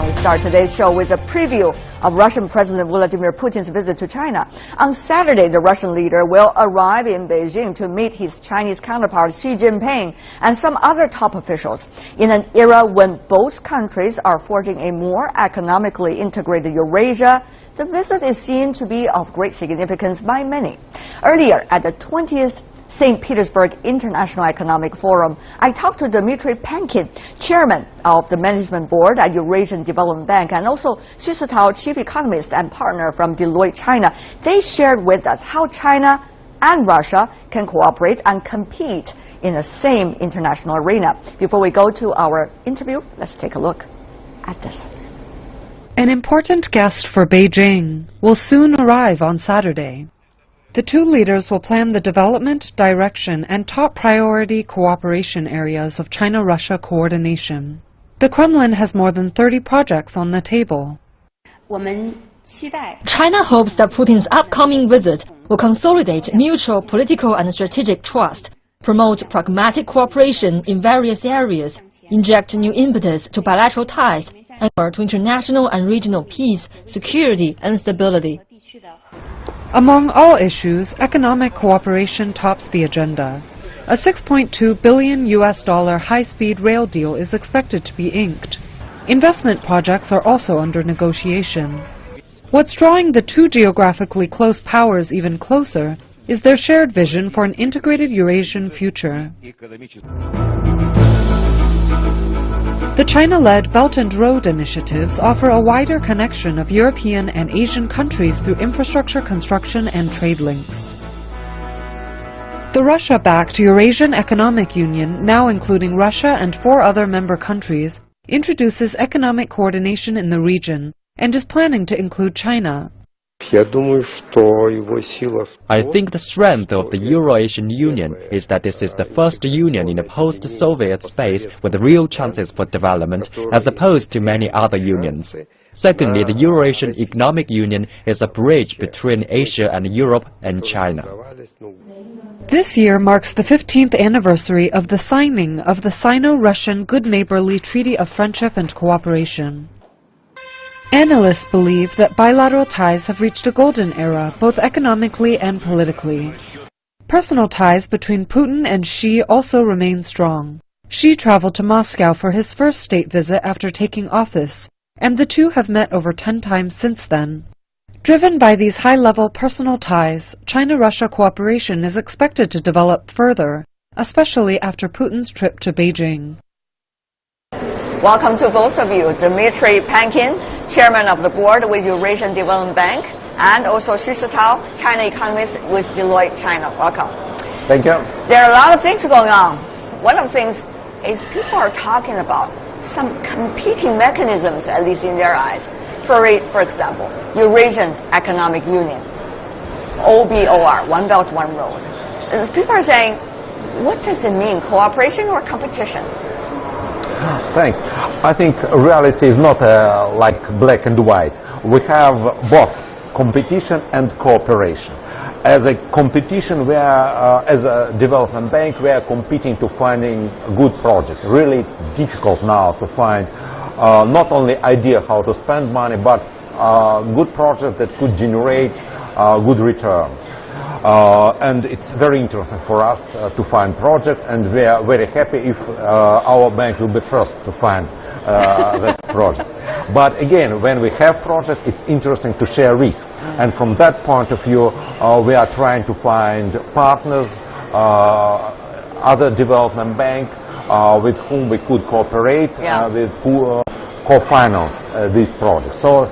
We start today's show with a preview of Russian President Vladimir Putin's visit to China. On Saturday, the Russian leader will arrive in Beijing to meet his Chinese counterpart Xi Jinping and some other top officials. In an era when both countries are forging a more economically integrated Eurasia, the visit is seen to be of great significance by many. Earlier, at the 20th St. Petersburg International Economic Forum, I talked to Dmytry Pantkin, chairman of the management board at Eurasian Development Bank, and also Xu Sitao, chief economist and partner from Deloitte China. They shared with us how China and Russia can cooperate and compete in the same international arena. Before we go to our interview, let's take a look at this. An important guest for Beijing will soon arrive on Saturday. The two leaders will plan the development, direction, and top priority cooperation areas of China-Russia coordination. The Kremlin has more than 30 projects on the table. China hopes that Putin's upcoming visit will consolidate mutual political and strategic trust, promote pragmatic cooperation in various areas, inject new impetus to bilateral ties, and to international and regional peace, security, and stability. Among all issues, economic cooperation tops the agenda. A $6.2 billion high-speed rail deal is expected to be inked. Investment projects are also under negotiation. What's drawing the two geographically close powers even closer is their shared vision for an integrated Eurasian future. The China-led Belt and Road initiatives offer a wider connection of European and Asian countries through infrastructure construction and trade links. The Russia-backed Eurasian Economic Union, now including Russia and 4 other member countries, introduces economic coordination in the region and is planning to include China. I think the strength of the Eurasian Union is that this is the first union in the post-Soviet space with real chances for development as opposed to many other unions. Secondly, the Eurasian Economic Union is a bridge between Asia and Europe and China. This year marks the 15th anniversary of the signing of the Sino-Russian Good Neighborly Treaty of Friendship and Cooperation. Analysts believe that bilateral ties have reached a golden era, both economically and politically. Personal ties between Putin and Xi also remain strong. Xi traveled to Moscow for his first state visit after taking office, and the two have met over 10 times since then. Driven by these high-level personal ties, China-Russia cooperation is expected to develop further, especially after Putin's trip to Beijing. Welcome to both of you, Dmytry Pantkin, chairman of the board with Eurasian Development Bank, and also Xu Sitao, China economist with Deloitte China. Welcome. Thank you. There are a lot of things going on. One of the things is people are talking about some competing mechanisms, at least in their eyes. For example, Eurasian Economic Union, OBOR, One Belt, One Road. People are saying, what does it mean, cooperation or competition? Thanks. I think reality is not like black and white. We have both competition and cooperation. As a competition, we are, as a development bank, we are competing to finding good projects. Really, it's difficult now to find not only idea how to spend money, but good projects that could generate good return. And it's very interesting for us to find projects, and we are very happy if our bank will be first to find that project. But again, when we have projects, it's interesting to share risk. And from that point of view, we are trying to find partners, other development banks with whom we could cooperate, with who co-finance these projects. So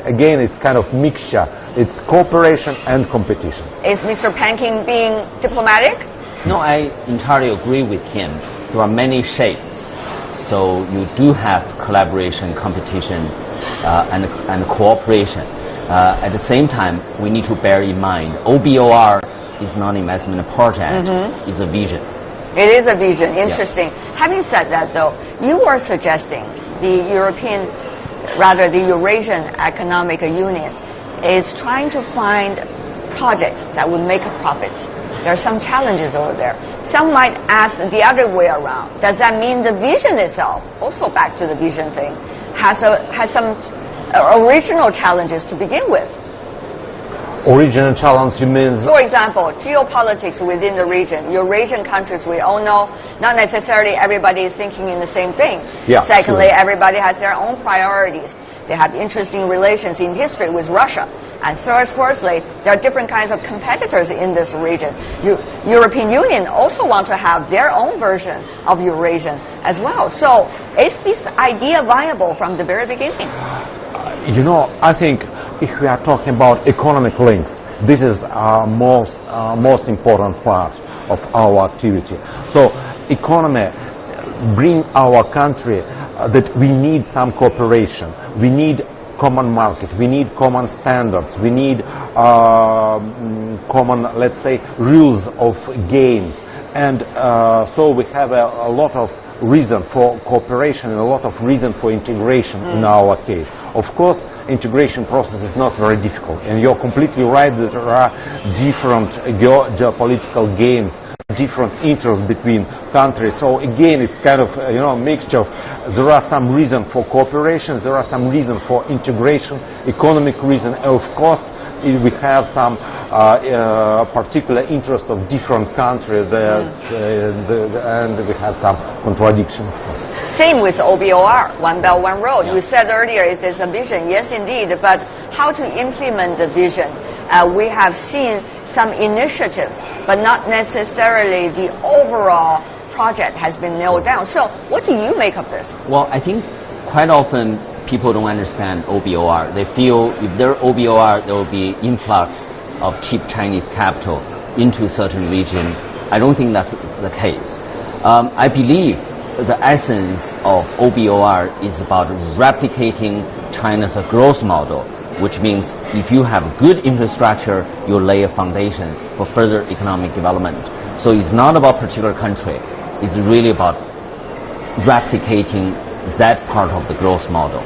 again, it's kind of mixture. It's cooperation and competition. Is Mr. Pantkin being diplomatic? No, I entirely agree with him. There are many shades. So you do have collaboration, competition, and cooperation. At the same time, we need to bear in mind, OBOR is not an investment project, it's a vision. It is a vision. Interesting. Yeah. Having said that, though, you were suggesting the Eurasian Economic Union is trying to find projects that would make a profit. There are some challenges over there. Some might ask the other way around. Does that mean the vision itself, also back to the vision thing, has some original challenges to begin with. Original challenge means... For example, geopolitics within the region. Eurasian countries, we all know, not necessarily everybody is thinking in the same thing. Yeah, secondly, sure. everybody has their own priorities. They have interesting relations in history with Russia. And fourthly, there are different kinds of competitors in this region. European Union also want to have their own version of Eurasian as well. So is this idea viable from the very beginning? You know, I think if we are talking about economic links, this is our most important part of our activity. So economy bring our country that we need some cooperation, we need common market, we need common standards, we need common, let's say, rules of game. And so we have a lot of reason for cooperation and a lot of reason for integration in our case. Of course, integration process is not very difficult, and you're completely right that there are different geopolitical games, different interests between countries. So again, it's kind of mixture of, there are some reason for cooperation, there are some reason for integration, economic reason, and of course we have some particular interest of different countries and we have some contradiction, of course. Same with OBOR, One Belt, One Road. You said earlier it is a vision, yes indeed, but how to implement the vision? We have seen some initiatives, but not necessarily the overall project has been nailed down. So what do you make of this? Well, I think quite often people don't understand OBOR. They feel if there are OBOR, there will be influx of cheap Chinese capital into certain region. I don't think that's the case. I believe the essence of OBOR is about replicating China's growth model, which means if you have good infrastructure, you lay a foundation for further economic development. So it's not about particular country. It's really about replicating that part of the growth model.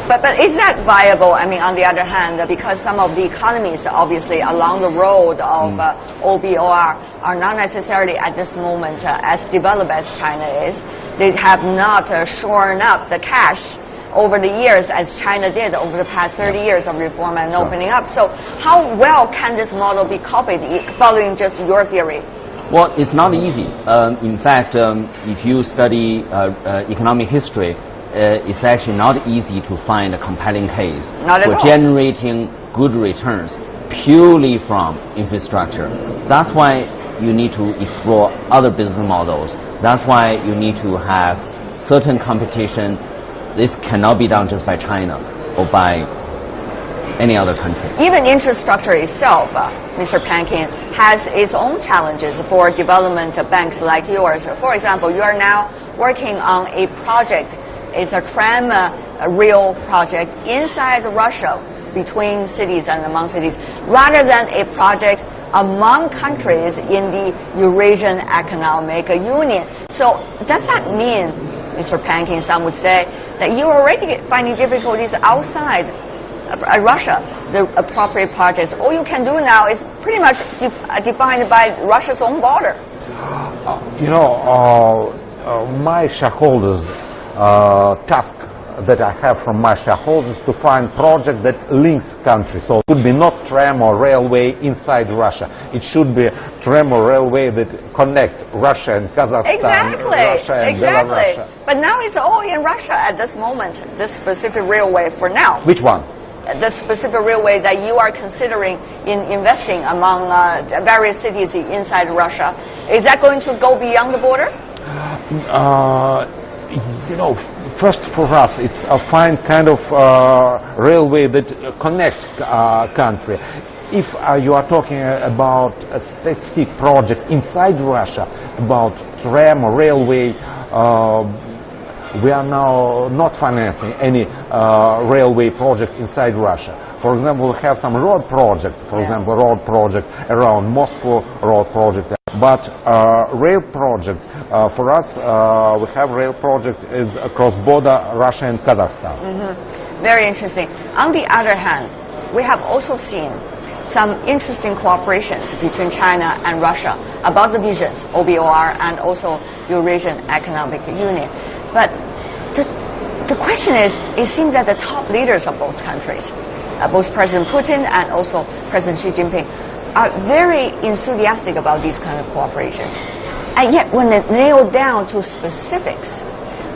But is that viable? I mean, on the other hand, because some of the economies obviously along the road of OBOR are not necessarily at this moment as developed as China is. They have not shorn up the cash over the years as China did over the past 30 years of reform and opening up. So how well can this model be copied following just your theory? Well, it's not easy. In fact, if you study economic history, it's actually not easy to find a compelling case for generating good returns purely from infrastructure. That's why you need to explore other business models. That's why you need to have certain competition. This cannot be done just by China or by any other country. Even infrastructure itself, Mr. Pankin, has its own challenges for development banks like yours. For example, you are now working on a project. It's a tram rail project inside Russia between cities and among cities, rather than a project among countries in the Eurasian Economic Union. So does that mean, Mr. Pankin, some would say, that you're already finding difficulties outside Russia, the appropriate projects? All you can do now is pretty much defined by Russia's own border. My shareholders' task that I have from my shareholders to find project that links countries. So it would be not tram or railway inside Russia. It should be tram or railway that connect Russia and Kazakhstan, Russia and Belarus. But now it's all in Russia at this moment, this specific railway for now. Which one? The specific railway that you are considering in investing among various cities inside Russia. Is that going to go beyond the border? First for us, it's a fine kind of railway that connects country. If you are talking about a specific project inside Russia, about tram or railway, we are now not financing any railway project inside Russia. For example, we have some road project, road project around Moscow, road project. But rail project, for us, we have rail project is across border Russia and Kazakhstan. Very interesting. On the other hand, we have also seen some interesting cooperations between China and Russia about the visions, OBOR and also Eurasian Economic Union. But the question is, it seems that the top leaders of both countries, both President Putin and also President Xi Jinping, are very enthusiastic about these kind of cooperation. And yet, when it nailed down to specifics,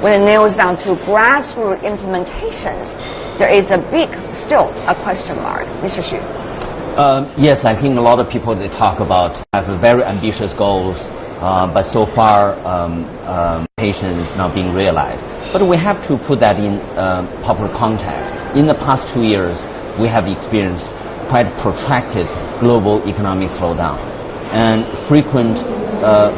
when it nails down to grassroots implementations, there is still a question mark. Mr. Xu. Yes, I think a lot of people they talk about have very ambitious goals, but so far patience not being realized. But we have to put that in proper context. In the past 2 years, we have experienced quite protracted global economic slowdown and frequent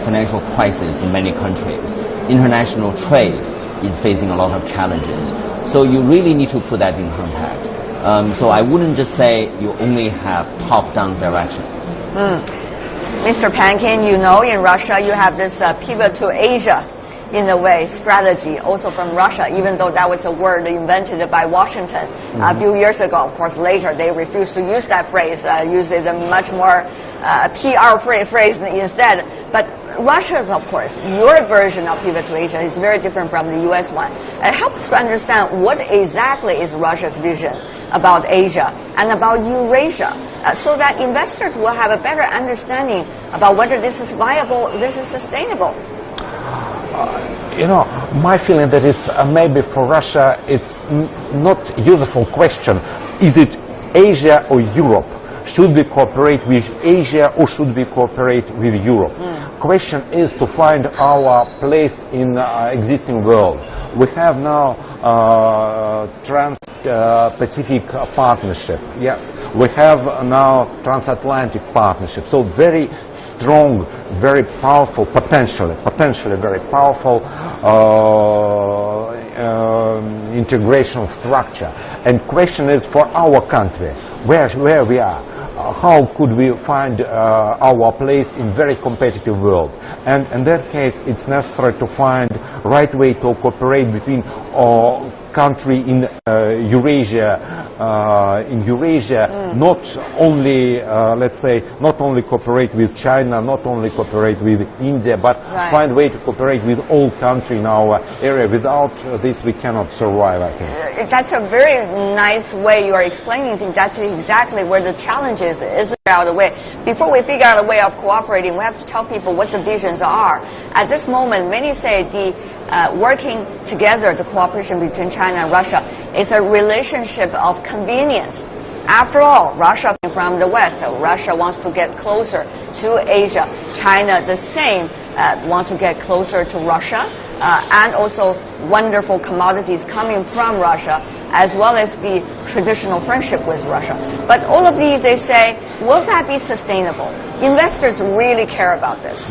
financial crises in many countries. International trade is facing a lot of challenges. So you really need to put that in context. So I wouldn't just say you only have top-down directions. Mr. Pankin, you know in Russia you have this pivot to Asia, in a way, strategy, also from Russia, even though that was a word invented by Washington a few years ago. Of course, later they refused to use that phrase, use it a much more PR phrase instead. But Russia's, of course, your version of pivot to Asia is very different from the U.S. one. Help us to understand what exactly is Russia's vision about Asia and about Eurasia, so that investors will have a better understanding about whether this is viable, this is sustainable. You know, my feeling that it's maybe for Russia it's not useful question. Is it Asia or Europe? Should we cooperate with Asia or should we cooperate with Europe? Question is to find our place in existing world. We have now Trans-Pacific Partnership. Yes, we have now Transatlantic Partnership. So very strong, very powerful, potentially very powerful integration structure. And question is for our country, where we are. How could we find our place in very competitive world? And in that case, it's necessary to find right way to cooperate between country in Eurasia. Not only, let's say, not only cooperate with China, not only cooperate with India, but find way to cooperate with all countries in our area. Without this, we cannot survive, I think. That's a very nice way you are explaining things. That's exactly where the challenge is out of the way. Before we figure out a way of cooperating, we have to tell people what the visions are. At this moment, many say the working together, the cooperation between China and Russia, is a relationship of convenience. After all, Russia from the West, Russia wants to get closer to Asia. China, the same, want to get closer to Russia, and also wonderful commodities coming from Russia, as well as the traditional friendship with Russia. But all of these, they say, will that be sustainable? Investors really care about this.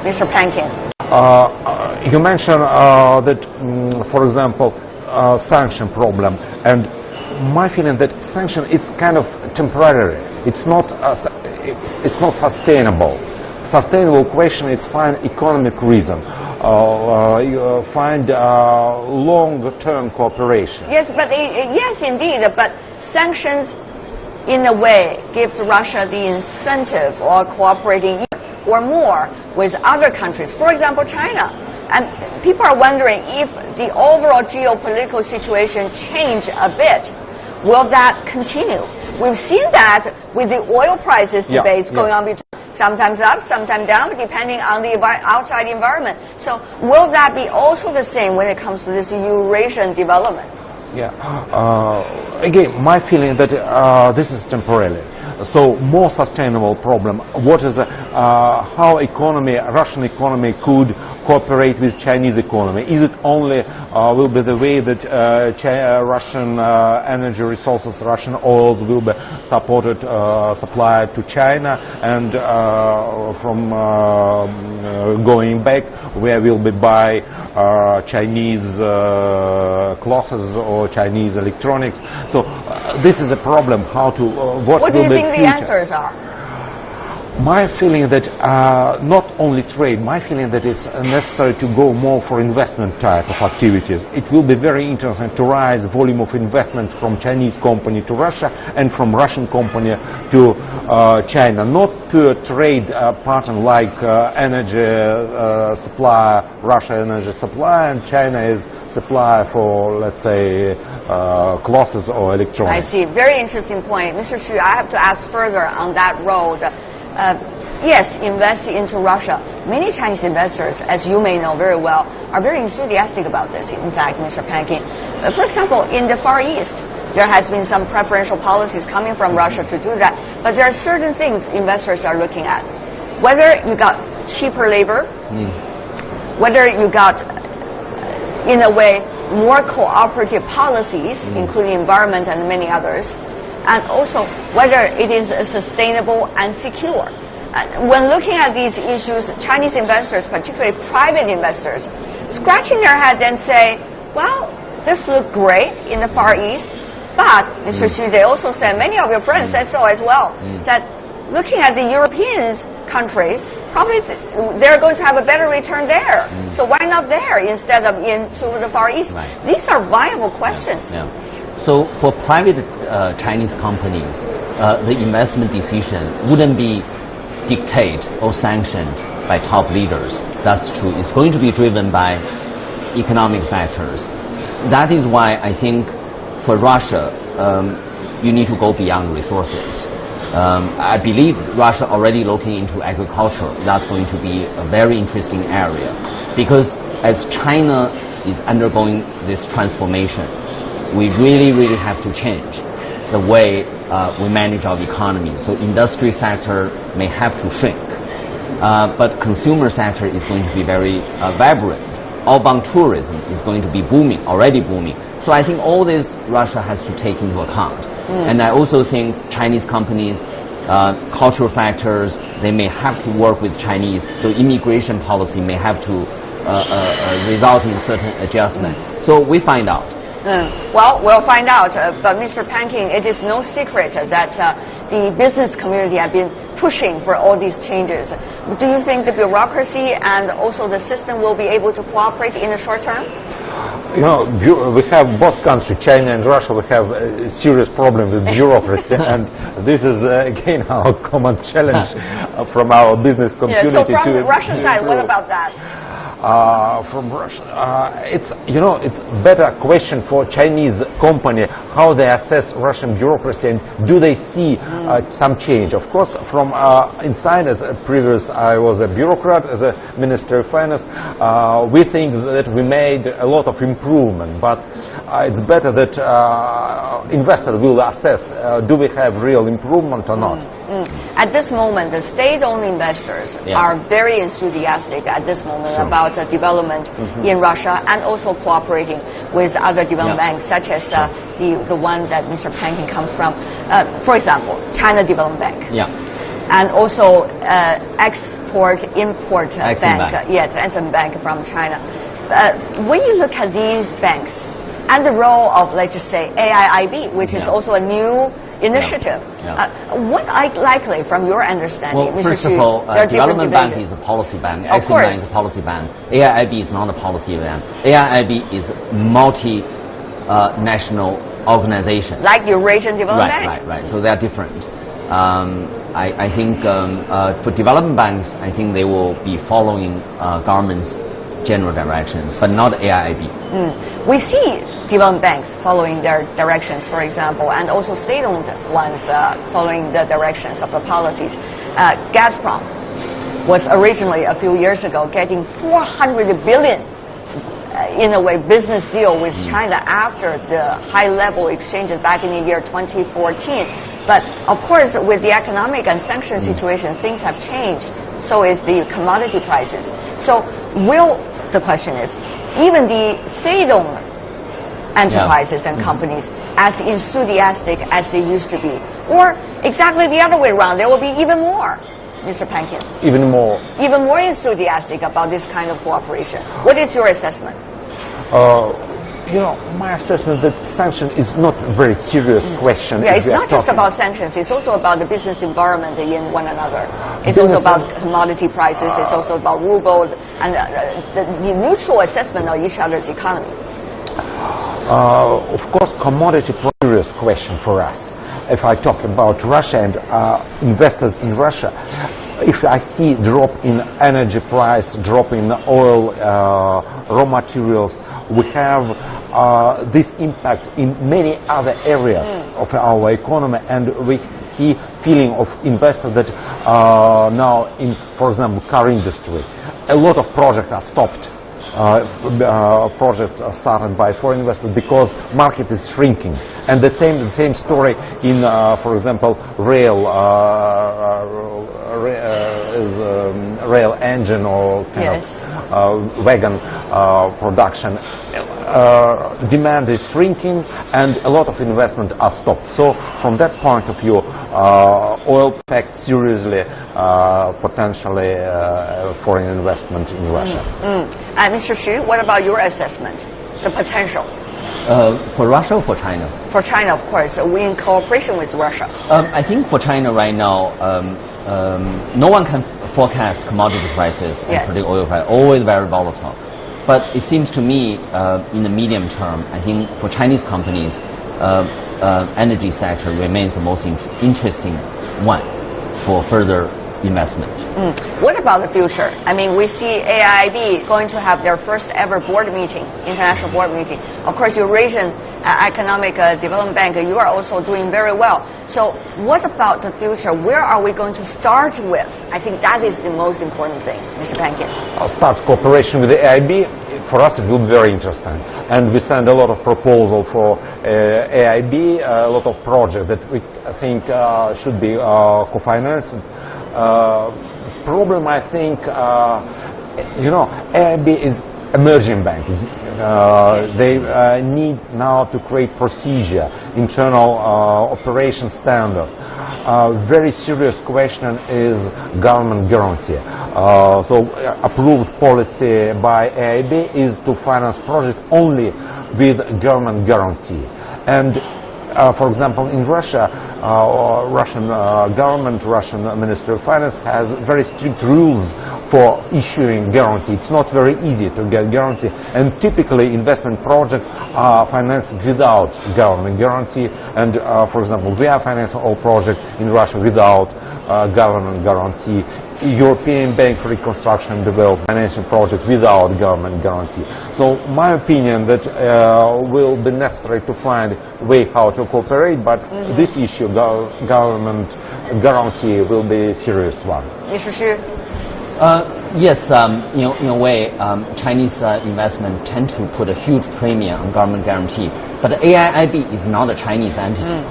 Mr. Pankin. You mentioned that, for example, sanction problem, and my feeling that sanction is kind of temporary. It's not sustainable. Sustainable question is find economic reason, find long-term cooperation. Yes, but yes, indeed. But sanctions, in a way, gives Russia the incentive of cooperating or more with other countries. For example, China. And people are wondering if the overall geopolitical situation change a bit, will that continue? We've seen that with the oil prices debates going on between sometimes up, sometimes down, depending on the outside environment. So will that be also the same when it comes to this Eurasian development? Yeah. Again, my feeling that this is temporary. So more sustainable problem. What is how Russian economy could cooperate with Chinese economy? Is it only will be the way that Russian energy resources, Russian oils will be supported, supplied to China, and from going back, where will be buy Chinese clothes or Chinese electronics? So this is a problem. How to what do will you be think the answers are? My feeling that not only trade, my feeling that it's necessary to go more for investment type of activities. It will be very interesting to rise volume of investment from Chinese company to Russia and from Russian company to China. Not pure trade pattern like energy supply, Russia energy supply and China is supplier for, let's say, clothes or electronics. I see. Very interesting point. Mr. Xu, I have to ask further on that road. Yes, invest into Russia. Many Chinese investors, as you may know very well, are very enthusiastic about this. In fact, Mr. Pankin, for example, in the Far East, there has been some preferential policies coming from Russia to do that. But there are certain things investors are looking at. Whether you got cheaper labor, whether you got, in a way, more cooperative policies, including environment and many others, and also whether it is sustainable and secure. When looking at these issues, Chinese investors, particularly private investors, scratching their head and say, well, this looked great in the Far East, but, Mr. Xu, they also said, many of your friends said so as well, that looking at the European countries, probably they're going to have a better return there. So why not there instead of into the Far East? Right. These are viable questions. Yeah. So for private Chinese companies, the investment decision wouldn't be dictated or sanctioned by top leaders. That's true. It's going to be driven by economic factors. That is why I think for Russia, you need to go beyond resources. I believe Russia already looking into agriculture. That's going to be a very interesting area because as China is undergoing this transformation, we really have to change the way we manage our economy. So industry sector may have to shrink, but consumer sector is going to be very vibrant. Outbound tourism is going to be booming, already booming. So I think all this Russia has to take into account. And I also think Chinese companies, cultural factors, they may have to work with Chinese. So immigration policy may have to result in certain adjustment. So we find out. Well, we'll find out. But Mr. Pankin, it is no secret that the business community have been pushing for all these changes. Do you think the bureaucracy and also the system will be able to cooperate in the short term? You know, we have both countries, China and Russia, we have a serious problem with bureaucracy, and this is again our common challenge from our business community. Yeah, so from the Russian side, what about that? From Russia, it's better question for Chinese company how they assess Russian bureaucracy and do they see some change. Of course, from inside, as previous I was a bureaucrat as a Minister of Finance, we think that we made a lot of improvement, but it's better that investor will assess do we have real improvement or not. At this moment, the state-owned investors are very enthusiastic at this moment about development in Russia and also cooperating with other development banks, such as the one that Mr. Pankin comes from. For example, China Development Bank. And also Export-Import Bank. Yes, Exim Bank from China. When you look at these banks and the role of, let's just say, AIIB, which is also a new initiative. What likely, from your understanding, well, first of all, Development Bank is a policy bank. Exim Bank is a policy bank. AIIB is not a policy bank. AIIB is a multi-national organization. Like the Eurasian Development Bank? Right. So they are different. I think for development banks, I think they will be following government's general direction, but not AIIB. We see development banks following their directions, for example, and also state-owned ones following the directions of the policies. Gazprom was originally, a few years ago, getting 400 billion in a way business deal with China after the high-level exchanges back in the year 2014. But of course, with the economic and sanction situation, things have changed. So is the commodity prices. So the question is, even the state-owned enterprises and companies as enthusiastic as they used to be? Or exactly the other way around, there will be even more, Mr. Pankin? Even more. Even more enthusiastic about this kind of cooperation. What is your assessment? my assessment that sanction is not a very serious question. Yeah, it's not just about sanctions. It's also about the business environment in one another. It's also about commodity prices. It's also about ruble and the mutual assessment of each other's economy. Of course, commodity price is a serious question for us. If I talk about Russia and investors in Russia, if I see drop in energy price, drop in oil, raw materials, we have this impact in many other areas of our economy, and we see feeling of investors that now in, for example, car industry, a lot of projects are stopped. Projects are started by foreign investors because market is shrinking, and the same story in, for example, rail engine or kind of wagon production. Demand is shrinking, and a lot of investment are stopped. So, from that point of view, oil affects seriously potentially foreign investment in Russia. And Mr. Xu, what about your assessment, the potential? For Russia or for China? For China, of course. We in cooperation with Russia. I think for China right now, no one can forecast commodity prices and predict oil price. Always very volatile. But it seems to me, in the medium term, I think for Chinese companies, energy sector remains the most interesting one for further investment. What about the future? I mean, we see AIIB going to have their first ever board meeting, international board meeting. Of course, Eurasian Economic Development Bank, you are also doing very well. So what about the future? Where are we going to start with? I think that is the most important thing, Mr. Pankin. I'll start cooperation with the AIIB. For us, it will be very interesting. And we send a lot of proposals for AIIB, a lot of projects that we think should be co-financed. Problem, I think, AIB is emerging bank. They need now to create procedure, internal operation standard. Very serious question is government guarantee. So approved policy by AIB is to finance project only with government guarantee. And for example, in Russia, Russian government, Russian Ministry of Finance has very strict rules for issuing guarantee. It's not very easy to get guarantee, and typically investment projects are financed without government guarantee. And for example, we are financing all projects in Russia without government guarantee. European Bank for Reconstruction and Development financing project without government guarantee. So my opinion that will be necessary to find a way how to cooperate, but this issue, government guarantee, will be a serious one. Mr. Xu? Yes, in a way, Chinese investment tend to put a huge premium on government guarantee, but the AIIB is not a Chinese entity.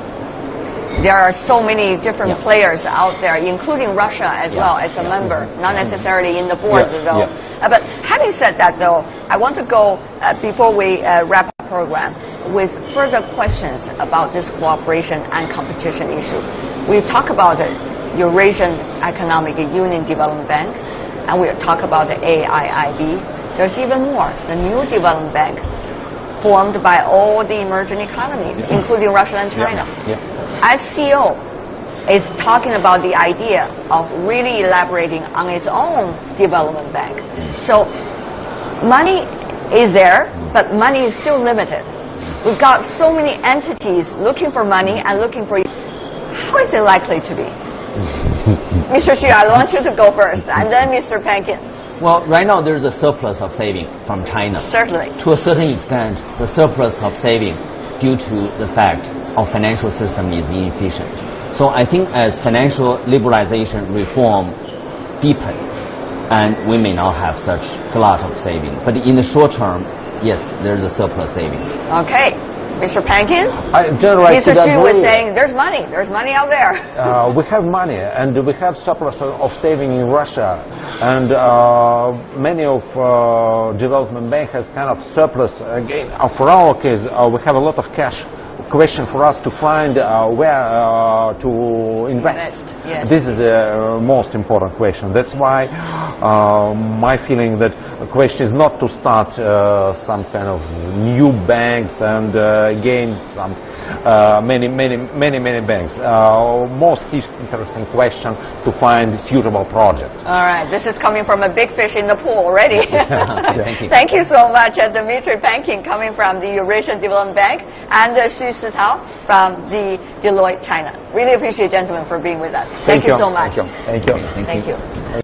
There are so many different players out there, including Russia as well as a member, not necessarily in the board though. But having said that though, I want to go, before we wrap up the program, with further questions about this cooperation and competition issue. We talk about the Eurasian Economic Union Development Bank, and we talk about the AIIB. There's even more, the new development bank formed by all the emerging economies, including Russia and China. SCO is talking about the idea of really elaborating on its own development bank. So money is there, but money is still limited. We've got so many entities looking for money and looking for. How is it likely to be? Mr. Xu, I want you to go first, and then Mr. Pankin. Well, right now there's a surplus of saving from China. Certainly. To a certain extent, the surplus of saving due to the fact our financial system is inefficient. So I think as financial liberalization reform deepen, and we may not have such a lot of saving. But in the short term, yes, there's a surplus saving. Okay. Mr. Pankin? Mr. Xu was saying there's money out there. We have money, and we have surplus of saving in Russia, and many of development bank has kind of surplus. Again, for our case, we have a lot of cash question for us to find where to invest. Yes. This is the most important question. That's why my feeling that the question is not to start some kind of new banks and gain some many banks. Most interesting question to find suitable project. All right, this is coming from a big fish in the pool already. Thank you. Thank you so much, Dmitry Pankin, coming from the Eurasian Development Bank, and Xu Sitao from the Deloitte China. Really appreciate, gentlemen, for being with us. Thank you so much. Thank you. Thank you.